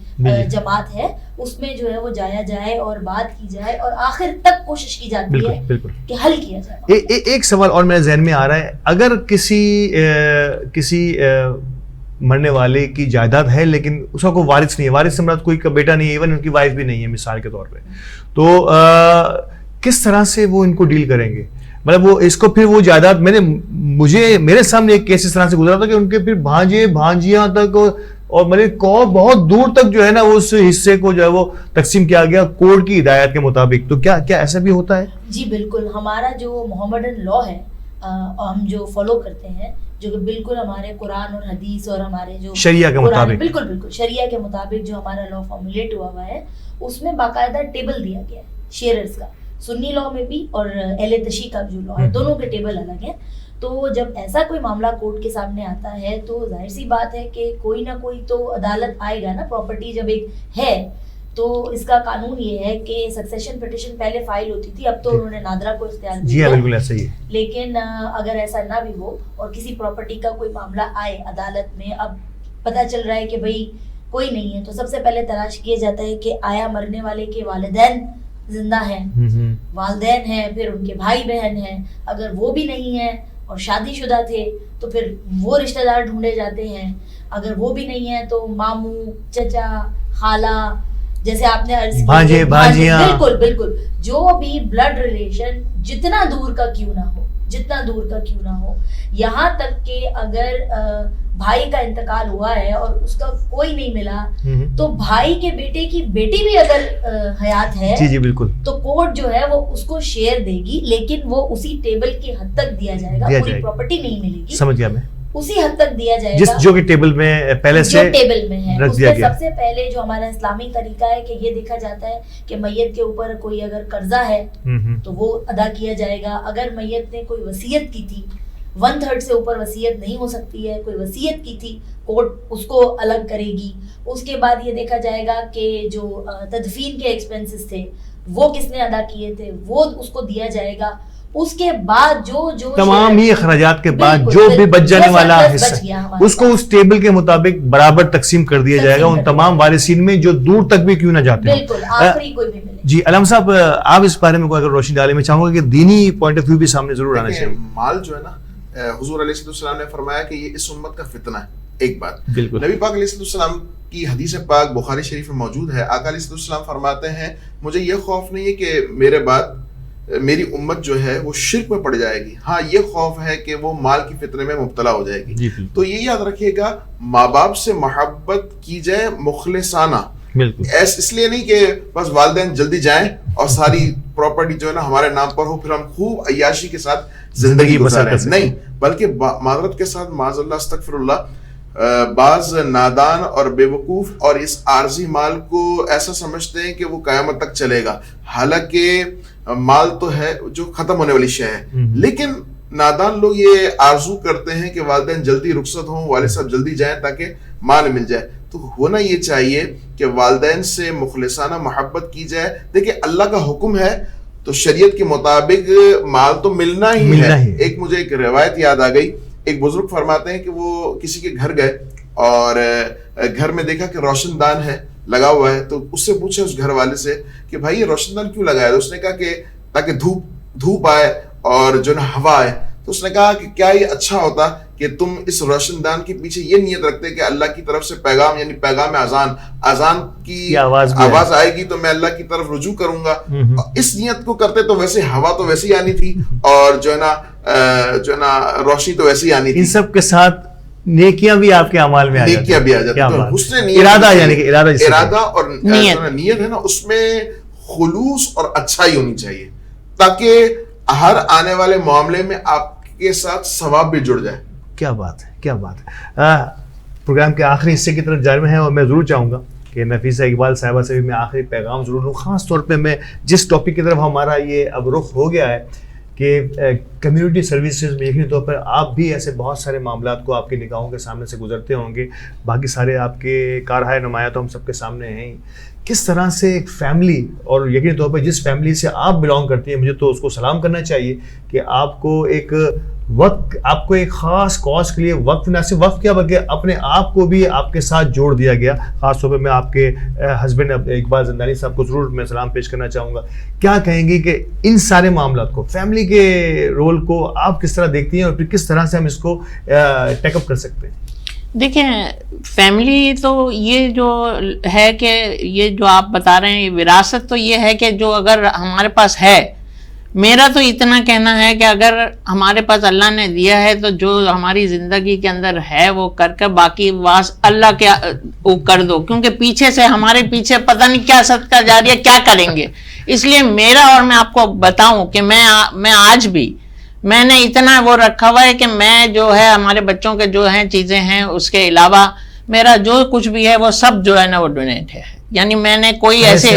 جماعت ہے, اس میں جو ہے وہ جایا جائے اور بات کی جائے اور آخر تک کوشش کی جاتی ہے کہ حل کیا جائے. ایک سوال اور میرے ذہن میں آ رہا ہے, اگر کسی مرنے والے کی جائیداد ہے لیکن اس کا کوئی وارث نہیں ہے, وارث سے مراد کوئی کا بیٹا نہیں ہے, ایون ان کی وائف بھی نہیں ہے مثال کے طور پہ, تو کس طرح سے وہ ان کو ڈیل کریں گے؟ مطلب وہ اس کو پھر وہ جائیداد, میرے سامنے ایک کیس اس طرح سے گزرا تھا کہ ان کے پھر بھانجے بھانجیاں تک اور مطلب کو بہت دور تک جو ہے نا اس حصے کو جو ہے وہ تقسیم کیا گیا کورٹ کی ہدایت کے مطابق. تو کیا ایسا بھی ہوتا ہے؟ جی بالکل. ہمارا جو محمدن لا ہے ہم جو فالو کرتے ہیں, جو کہ بالکل ہمارے قرآن اور حدیث اور ہمارے جو شریعہ کے مطابق, بالکل شریعہ کے مطابق جو ہمارا لا فارمولیٹ ہوا ہے, اس میں باقاعدہ ٹیبل دیا گیا ہے شیئرز کا. سنی لا میں بھی اور اہل تشیع کا جو لا ہے, دونوں کے ٹیبل الگ ہیں. تو جب ایسا کوئی معاملہ کورٹ کے سامنے آتا ہے تو ظاہر سی بات ہے کہ کوئی نہ کوئی تو عدالت آئے گا نا. پراپرٹی جب ایک ہے تو اس کا قانون یہ ہے کہ سکسیشن پٹیشن پہلے فائل ہوتی تھی, اب تو انہوں نے نادرا کو اختیار دیا. بالکل ایسا ہی ہے. لیکن اگر ایسا نہ بھی ہو اور کسی پراپرٹی کا کوئی معاملہ آئے عدالت میں, اب پتہ چل رہا ہے کہ بھائی کوئی نہیں ہے, تو سب سے پہلے تلاش کیا جاتا ہے کہ آیا مرنے والے کے والدین زندہ ہیں, والدین ہیں, پھر ان کے بھائی بہن ہیں, اگر وہ بھی نہیں ہیں اور شادی شدہ تھے تو پھر وہ رشتہ دار ڈھونڈے جاتے ہیں, اگر وہ بھی نہیں ہیں تو ماموں, چچا, خالہ, جیسے آپ نے عرض کی, بالکل بالکل, جو بھی بلڈ ریلیشن جتنا دور کا کیوں نہ ہو, جتنا دور کا کیوں نہ ہو, یہاں تک کہ اگر بھائی کا انتقال ہوا ہے اور اس کا کوئی نہیں ملا تو بھائی کے بیٹے کی بیٹی بھی اگر حیات ہے جی بالکل, تو کورٹ جو ہے وہ اس کو شیئر دے گی, لیکن وہ اسی ٹیبل کی حد تک دیا جائے گا, پوری پراپرٹی نہیں ملے گی. سمجھ گیا میں, اسی حد تک دیا جائے جس گا جو کہ ٹیبل میں پہلے سے ٹیبل میں ہے. رکھ اس دیا میں گیا. سب سے پہلے جو ہمارا اسلامی طریقہ ہے کہ یہ دیکھا جاتا ہے کہ میت کے اوپر کوئی اگر قرضہ ہے تو وہ ادا کیا جائے گا. اگر میت نے کوئی وصیت کی تھی, 1/3 سے اوپر وصیت نہیں ہو سکتی ہے, کوئی وصیت کی تھی, کورٹ اس کو الگ کرے گی. اس کے بعد یہ دیکھا جائے گا کہ جو تدفین کے ایکسپنسز تھے وہ کس نے ادا کیے تھے, وہ اس کو دیا جائے گا. اس کے بعد جو تمام ہی اخراجات کے بعد جو بھی بچ جانے والا حصہ اس کو اس ٹیبل کے مطابق برابر تقسیم کر دیا جائے گا ان تمام وارثین میں جو دور تک بھی کیوں نہ جاتے ہیں. بالکل آخری کوئی بھی ملے. جی علامہ صاحب, آپ اس بارے میں کوئی اگر روشنی ڈالے, میں چاہوں گا کہ دینی پوائنٹ آف ویو بھی سامنے ضرور آنا چاہیے. مال جو ہے نا, حضور علیہ السلام نے فرمایا کہ یہ اس امت کا فتنہ ہے. ایک بات, بالکل نبی پاک علیہ السلام کی حدیث پاک بخاری شریف میں موجود ہے. آقا علیہ السلام فرماتے ہیں مجھے یہ خوف نہیں ہے کہ میرے بعد میری امت جو ہے وہ شرک میں پڑ جائے گی, ہاں یہ خوف ہے کہ وہ مال کی فتنے میں مبتلا ہو جائے گی. تو یہ یاد رکھیے گا, ماں باپ سے محبت کی جائے مخلصانہ, اس لیے نہیں کہ بس والدین جلدی جائیں اور ساری پراپرٹی جو ہے نا ہمارے نام پر ہو, پھر ہم خوب عیاشی کے ساتھ زندگی گزاریں. نہیں, بلکہ معذرت کے ساتھ, معاذ اللہ استغفر اللہ, بعض نادان اور بے وقوف اور اس عارضی مال کو ایسا سمجھتے ہیں کہ وہ قیامت تک چلے گا, حالانکہ مال تو ہے جو ختم ہونے والی شے ہے. لیکن نادان لوگ یہ آرزو کرتے ہیں کہ والدین جلدی رخصت ہوں, والد صاحب جلدی جائیں تاکہ مال مل جائے. تو ہونا یہ چاہیے کہ والدین سے مخلصانہ محبت کی جائے. دیکھیں اللہ کا حکم ہے تو شریعت کے مطابق مال تو ملنا ہی ہے. ایک مجھے ایک روایت یاد آ گئی, ایک بزرگ فرماتے ہیں کہ وہ کسی کے گھر گئے اور گھر میں دیکھا کہ روشن دان ہے لگا ہوا ہے, تو اس سے پوچھا اس گھر والے سے کہ بھائی یہ روشن دان کیوں لگایا؟ اس نے کہا کہ تاکہ دھوپ آئے اور جو نا ہوا آئے. تو اس نے کہا کہ کیا یہ اچھا ہوتا کہ تم اس روشن دان کے پیچھے یہ نیت رکھتے کہ اللہ کی طرف سے پیغام, یعنی پیغام اذان کی آواز آئے گی تو میں اللہ کی طرف رجوع کروں گا. اس نیت کو کرتے تو ویسے ہوا تو ویسے ہی آنی تھی اور جو ہے نا روشنی تو ویسے ہی آنی تھی. ان سب کے ساتھ نیکیاں بھی آپ کے اعمال میں نیکیاں بھی آ جاتی ہیں. حسن نیت, ارادہ یعنی کہ ارادہ اور نیت ہے نا, اس میں خلوص اور اچھائی ہونی چاہیے تاکہ ہر آنے والے معاملے میں آپ کے ساتھ ثواب بھی جڑ جائے. کیا بات ہے, کیا بات ہے. پروگرام کے آخری حصے کی طرف جا رہے ہیں اور میں ضرور چاہوں گا کہ نفیسہ اقبال صاحبہ سے بھی میں آخری پیغام ضرور لوں. خاص طور پہ میں جس ٹاپک کی طرف ہمارا یہ اب رخ ہو گیا ہے کہ کمیونٹی سروسز میں یقینی طور پر آپ بھی ایسے بہت سارے معاملات کو آپ کی نگاہوں کے سامنے سے گزرتے ہوں گے, باقی سارے آپ کے کارہائے نمایاں تو ہم سب کے سامنے ہیں. کس طرح سے ایک فیملی, اور یقینی طور پر جس فیملی سے آپ بلانگ کرتی ہیں, مجھے تو اس کو سلام کرنا چاہیے کہ آپ کو ایک وقت, آپ کو ایک خاص کاز کے لیے وقت, نہ صرف وقت کیا بلکہ اپنے آپ کو بھی آپ کے ساتھ جوڑ دیا گیا. خاص طور پہ میں آپ کے ہسبینڈ اقبال زندانی صاحب کو ضرور میں سلام پیش کرنا چاہوں گا. کیا کہیں گے کہ ان سارے معاملات کو, فیملی کے رول کو آپ کس طرح دیکھتی ہیں اور پھر کس طرح سے ہم اس کو ٹیک اپ کر سکتے ہیں؟ دیکھیں فیملی تو یہ جو ہے کہ یہ جو آپ بتا رہے ہیں وراثت تو یہ ہے کہ جو اگر ہمارے پاس ہے, میرا تو اتنا کہنا ہے کہ اگر ہمارے پاس اللہ نے دیا ہے تو جو ہماری زندگی کے اندر ہے وہ کر کے باقی واس اللہ کے کر دو, کیونکہ پیچھے سے ہمارے پیچھے پتہ نہیں کیا صدقہ جاریہ کیا کریں گے. اس لیے میرا, اور میں آپ کو بتاؤں کہ میں آج بھی میں نے اتنا وہ رکھا ہوا ہے کہ میں جو ہے ہمارے بچوں کے جو ہیں چیزیں ہیں اس کے علاوہ میرا جو کچھ بھی ہے وہ سب جو ہے نا وہ ڈونیٹ ہے. یعنی میں نے کوئی ایسے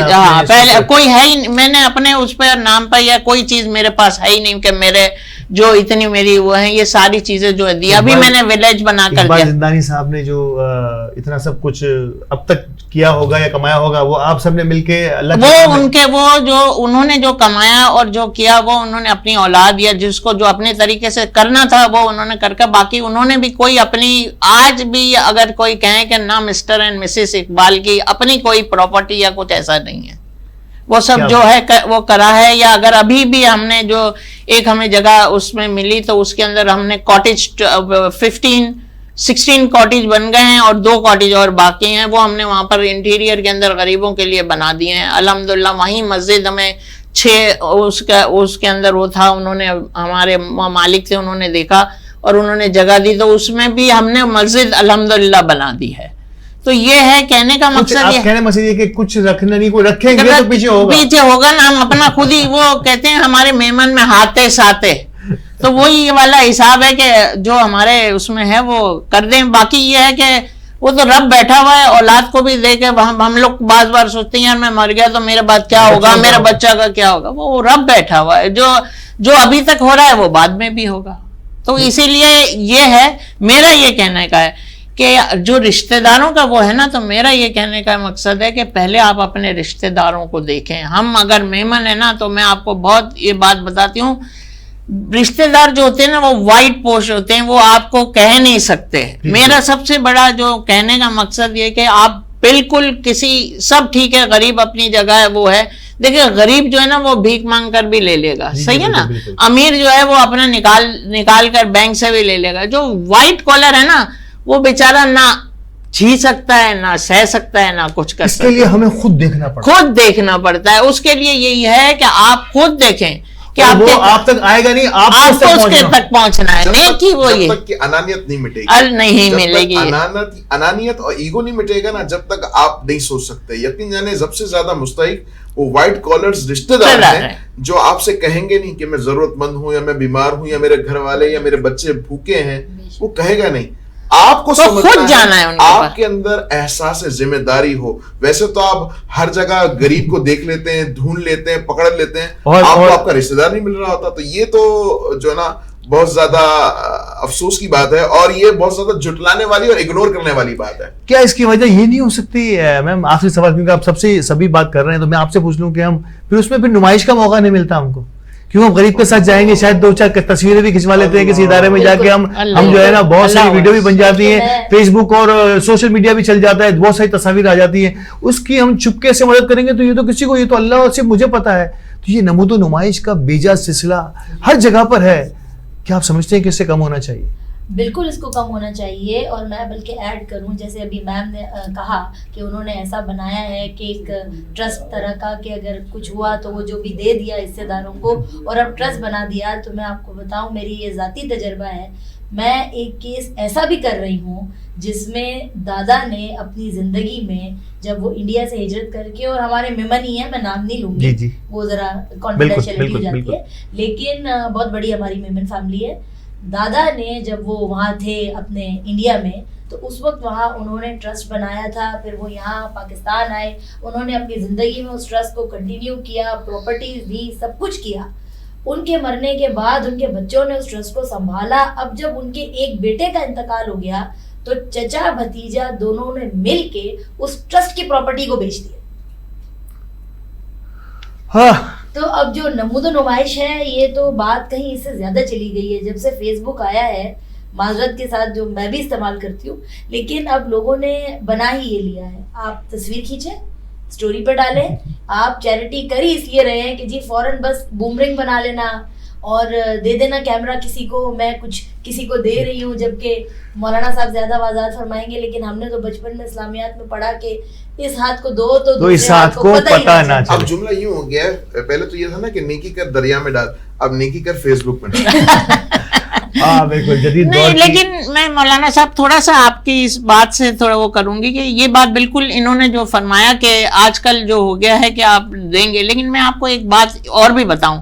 پہلے کوئی ہے ہی, میں نے اپنے اس پہ نام پہ یا کوئی چیز میرے پاس ہے ہی نہیں کہ میرے جو اتنی میری وہ ہیں یہ ساری چیزیں جو دیا. ابھی میں نے ولیج بنا کر دیا. زندانی صاحب نے جو اتنا سب کچھ اب تک کیا ہوگا یا کمایا ہوگا وہ آپ سب نے مل کے اللہ وہ ان کے وہ جو انہوں نے جو کمایا اور جو کیا وہ انہوں نے اپنی اولاد یا جس کو جو اپنے طریقے سے کرنا تھا وہ انہوں نے کر کے, باقی انہوں نے بھی کوئی اپنی, آج بھی اگر کوئی کہیں کہ نہ مسٹر اینڈ مسز اقبال کی اپنی کوئی پراپرٹی یا کچھ ایسا نہیں ہے. وہ سب جو ہے وہ کرا ہے. یا اگر ابھی بھی ہم نے جو ایک ہمیں جگہ اس میں ملی تو اس کے اندر ہم نے کاٹیج 16 کاٹیج بن گئے ہیں اور 2 کاٹیج اور باقی ہیں, وہ ہم نے وہاں پر انٹیریئر کے اندر غریبوں کے لیے بنا دیے ہیں الحمدللہ. وہیں مسجد ہمیں 6 اس کے اندر وہ تھا, انہوں نے ہمارے مالک تھے, انہوں نے دیکھا اور انہوں نے جگہ دی, تو اس میں بھی ہم نے مسجد الحمدللہ بنا دی ہے. تو یہ ہے کہنے کا مقصد, یہ کہ کچھ رکھنا نہیں, کوئی رکھیں گے تو پیچھے ہوگا نا. ہم اپنا خود ہی, وہ کہتے ہیں ہمارے مہمان میں ہاتھے ساتھے, تو وہی والا حساب ہے کہ جو ہمارے اس میں ہے وہ کر دیں. باقی یہ ہے کہ وہ تو رب بیٹھا ہوا ہے, اولاد کو بھی دے کے ہم لوگ بعض بار سوچتے ہیں یار میں مر گیا تو میرے بعد کیا ہوگا, میرے بچہ کا کیا ہوگا. وہ رب بیٹھا ہوا ہے, جو ابھی تک ہو رہا ہے وہ بعد میں بھی ہوگا. تو اسی لیے یہ ہے میرا یہ کہنے کا ہے کہ جو رشتہ داروں کا وہ ہے نا, تو میرا یہ کہنے کا مقصد ہے کہ پہلے آپ اپنے رشتہ داروں کو دیکھیں. ہم اگر مہمان ہیں نا, تو میں آپ کو بہت یہ بات بتاتی ہوں, رشتہ دار جو ہوتے ہیں نا وہ وائٹ پوش ہوتے ہیں, وہ آپ کو کہہ نہیں سکتے. میرا سب سے بڑا جو کہنے کا مقصد یہ کہ آپ بالکل سب ٹھیک ہے, غریب اپنی جگہ ہے, وہ ہے. دیکھیں غریب جو ہے نا وہ بھیک مانگ کر بھی لے لے گا, صحیح ہے نا. امیر جو ہے وہ اپنا نکال کر بینک سے بھی لے لے گا. جو وائٹ کالر ہے نا وہ بیچارہ نہ جی سکتا ہے, نہ سہ سکتا ہے, نہ کچھ کر سکتا ہے. اس کے لیے ہمیں خود دیکھنا پڑتا ہے. اس کے لیے یہی ہے کہ آپ خود دیکھیں کہ آپ تک آئے گا نہیں, آپ کو اس کے تک پہنچنا ہے. نیکی وہ یہ جب تک کہ انانیت نہیں مٹے گی, نہیں ملے گی, انانیت اور ایگو نہیں مٹے گا نا, جب تک آپ نہیں سوچ سکتے. یقین جانے سب سے زیادہ مستحق وہ وائٹ کالرز رشتہ دار ہیں جو آپ سے کہیں گے نہیں کہ میں ضرورت مند ہوں, یا میں بیمار ہوں, یا میرے گھر والے یا میرے بچے بھوکے ہیں. وہ کہے گا نہیں. آپ کو خود جانا ہے, آپ کے اندر احساس ذمہ داری ہو. ویسے تو آپ ہر جگہ غریب کو دیکھ لیتے ہیں, ڈھونڈ لیتے ہیں, پکڑ لیتے ہیں, آپ کو آپ کا رشتہ دار نہیں مل رہا ہوتا. تو یہ تو جو ہے نا بہت زیادہ افسوس کی بات ہے, اور یہ بہت زیادہ جھٹلانے والی اور اگنور کرنے والی بات ہے. کیا اس کی وجہ یہ نہیں ہو سکتی میم, آخری سوال, کیونکہ آپ سبھی بات کر رہے ہیں, تو میں آپ سے پوچھ لوں کہ ہم پھر اس میں نمائش کا موقع نہیں ملتا ہم کو, کیوں ہم غریب کے ساتھ جائیں گے, شاید 2-4 تصویریں بھی کھنچوا لیتے ہیں کسی ادارے میں جا کے, ہم جو ہے نا بہت ساری ویڈیو بھی بن جاتی ہیں, فیس بک اور سوشل میڈیا بھی چل جاتا ہے, بہت ساری تصاویر آ جاتی ہیں, اس کی ہم چپکے سے مدد کریں گے تو یہ تو کسی کو, یہ تو اللہ اور صرف مجھے پتا ہے. تو یہ نمود و نمائش کا بیجا سلسلہ ہر جگہ پر ہے, کیا آپ سمجھتے ہیں کہ اس سے کم ہونا چاہیے؟ بالکل اس کو کم ہونا چاہیے. اور میں بلکہ ایڈ کروں, جیسے ابھی میم نے کہا کہ انہوں نے ایسا بنایا ہے کہ ایک ٹرسٹ طرح کا, کہ اگر کچھ ہوا تو وہ جو بھی دے دیا حصے داروں کو اور اب ٹرسٹ بنا دیا. تو میں آپ کو بتاؤں, میری یہ ذاتی تجربہ ہے, میں ایک کیس ایسا بھی کر رہی ہوں جس میں دادا نے اپنی زندگی میں, جب وہ انڈیا سے ہجرت کر کے, اور ہمارے ممن ہی ہیں, میں نام نہیں لوں گی, وہ ذرا کانفیڈینشیلٹی ہو جاتی ہے, لیکن بہت بڑی ہماری ممن فیملی ہے. دادا نے جب وہ وہاں تھے اپنے انڈیا میں, تو اس وقت وہاں انہوں نے ٹرسٹ بنایا تھا. پھر وہ یہاں پاکستان آئے, انہوں نے اپنی زندگی میں اس ٹرسٹ کو کنٹینیو کیا, پراپرٹیز دی, سب کچھ کیا. ان کے مرنے کے بعد ان کے بچوں نے اس ٹرسٹ کو سنبھالا. اب جب ان کے ایک بیٹے کا انتقال ہو گیا تو چچا بھتیجا دونوں نے مل کے اس ٹرسٹ کی پراپرٹی کو بیچ دیا. تو اب جو نمود و نمائش ہے, یہ تو بات کہیں اس سے زیادہ چلی گئی ہے. جب سے فیس بک آیا ہے, معذرت کے ساتھ جو میں بھی استعمال کرتی ہوں, لیکن اب لوگوں نے بنا ہی یہ لیا ہے. آپ تصویر کھینچیں, سٹوری پہ ڈالیں, آپ چیریٹی کر ہی اس لیے رہے ہیں کہ جی فوراً بس بومرنگ بنا لینا اور دے دینا کیمرہ کسی کو, میں کچھ کسی کو دے رہی ہوں. جبکہ مولانا صاحب زیادہ وضاحت فرمائیں گے, لیکن ہم نے تو بچپن میں اسلامیات میں پڑھا کہ اس ہاتھ کو دو تو اس ہاتھ کو پتہ نہ چلے. اب جملہ یوں ہو گیا ہے, پہلے تو یہ تھا نا کہ نیکی کر دریا میں ڈال, اب نیکی کر فیس بک میں ڈال. بالکل جدید نہیں, لیکن میں مولانا صاحب تھوڑا سا آپ کی اس بات سے تھوڑا وہ کروں گی کہ یہ بات بالکل انہوں نے جو فرمایا کہ آج کل جو ہو گیا ہے کہ آپ دیں گے, لیکن میں آپ کو ایک بات اور بھی بتاؤں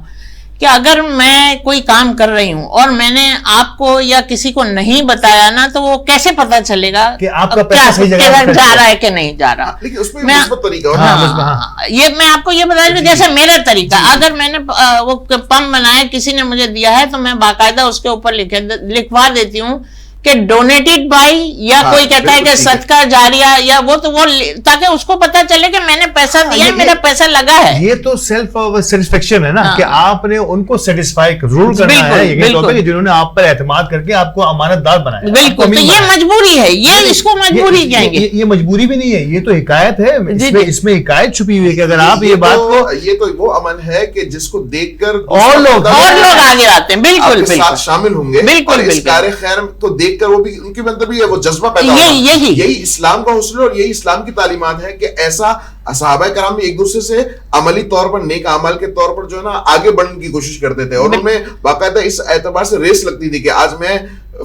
کہ اگر میں کوئی کام کر رہی ہوں اور میں نے آپ کو یا کسی کو نہیں بتایا نا, تو وہ کیسے پتا چلے گا کہ آپ کا پیسہ صحیح جگہ جا رہا ہے کہ نہیں جا رہا. لیکن اس میں مثبت طریقہ یہ میں آپ کو یہ بتا دوں, جیسے میرا طریقہ, اگر میں نے وہ پمپ بنایا, کسی نے مجھے دیا ہے, تو میں باقاعدہ اس کے اوپر لکھوا دیتی ہوں کہ ڈونیٹڈ بائی یا کوئی کہتا ہے کہ صدقہ جاریہ یا وہ تو وہ تاکہ اس کو پتا چلے کہ میں نے پیسہ دیا ہے, میرا پیسہ لگا ہے. یہ تو سیلف سیٹسفیکشن ہے نا کہ آپ نے ان کو سیٹسفائی ضرور کرنا ہے, یقین طور پہ کہ جنہوں نے آپ پر اعتماد کر کے آپ کو امانت دار بنایا. بالکل, تو یہ مجبوری ہے, یہ اس کو مجبوری کہیں گے. یہ مجبوری بھی نہیں ہے, یہ تو حکایت ہے, اس میں حکایت چھپی ہوئی ہے کہ اگر آپ یہ بات کو, یہ تو وہ امن ہے کہ جس کو دیکھ کر اور لوگ آگے آتے ہیں. بالکل ساتھ شامل ہوں گے, بالکل اس کار خیر کو دیکھ کر وہ بھی ان کے اندر بھی وہ جذبہ پیدا ہوگا. یہی اسلام کا حسن اور یہی اسلام کی تعلیمات ہے کہ ایسا صحابہ کرام بھی ایک دوسرے سے عملی طور پر نیک اعمال کے طور پر جو ہے نا آگے بڑھنے کی کوشش کرتے تھے, اور ان میں باقاعدہ اس اعتبار سے ریس لگتی تھی کہ آج میں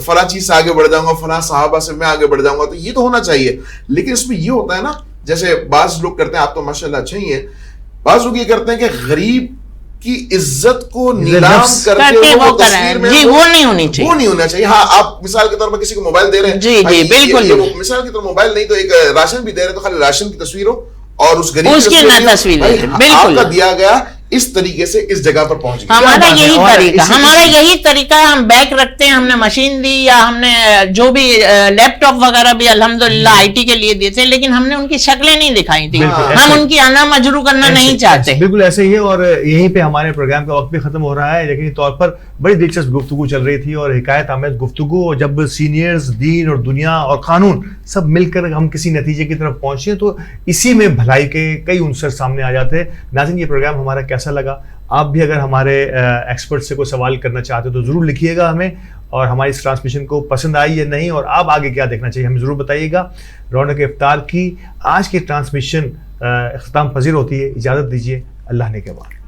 فلاں چیز سے آگے بڑھ جاؤں گا, فلاں صحابہ سے میں آگے بڑھ جاؤں گا. تو یہ تو ہونا چاہیے, لیکن اس میں یہ ہوتا ہے نا, جیسے بعض لوگ کرتے ہیں, آپ تو ماشاءاللہ اچھے ہی ہیں, بعض لوگ یہ کرتے ہیں کہ غریب کی عزت کو نیلام کر کے وہ تصویر میں وہ نہیں ہونی چاہیے, وہ نہیں ہونا چاہیے. ہاں, آپ مثال کے طور پر کسی کو موبائل دے رہے ہیں, جی جی بالکل, مثال کے طور پر موبائل نہیں تو ایک راشن بھی دے رہے ہیں, تو خالی راشن کی تصویر ہو اور اس غریب کی تصویر آپ کا دیا گیا اس طریقے سے اس جگہ پر پہنچ گیا. ہمارا یہی طریقہ, ہم بیگ رکھتے ہیں, ہم نے مشین دی یا ہم نے جو بھی لیپ ٹاپ وغیرہ بھی الحمدللہ آئی ٹی کے لیے دیے تھے, لیکن ہم نے ان کی شکلیں نہیں دکھائی تھی, ہم ان کی آنا مجرو کرنا نہیں چاہتے. بالکل ایسے ہی ہے, اور یہیں پہ ہمارے پروگرام کا وقت بھی ختم ہو رہا ہے. یقینی طور پر بڑی دلچسپ گفتگو چل رہی تھی اور حکایت آمیز گفتگو, جب سینئرز, دین اور دنیا اور قانون سب مل کر ہم کسی نتیجے کی طرف پہنچے تو اسی میں بھلائی کے کئی عنصر سامنے آ جاتے ہیں. ناظرین, یہ پروگرام ہمارا کیسا لگا؟ آپ بھی اگر ہمارے ایکسپرٹ سے کوئی سوال کرنا چاہتے تو ضرور لکھیے گا ہمیں, اور ہماری اس ٹرانسمیشن کو پسند آئی یا نہیں, اور آپ آگے کیا دیکھنا چاہیے ہمیں ضرور بتائیے گا. رونق افطار کی آج کی ٹرانسمیشن اختتام پذیر ہوتی ہے. اجازت دیجیے, اللہ نے کے بعد.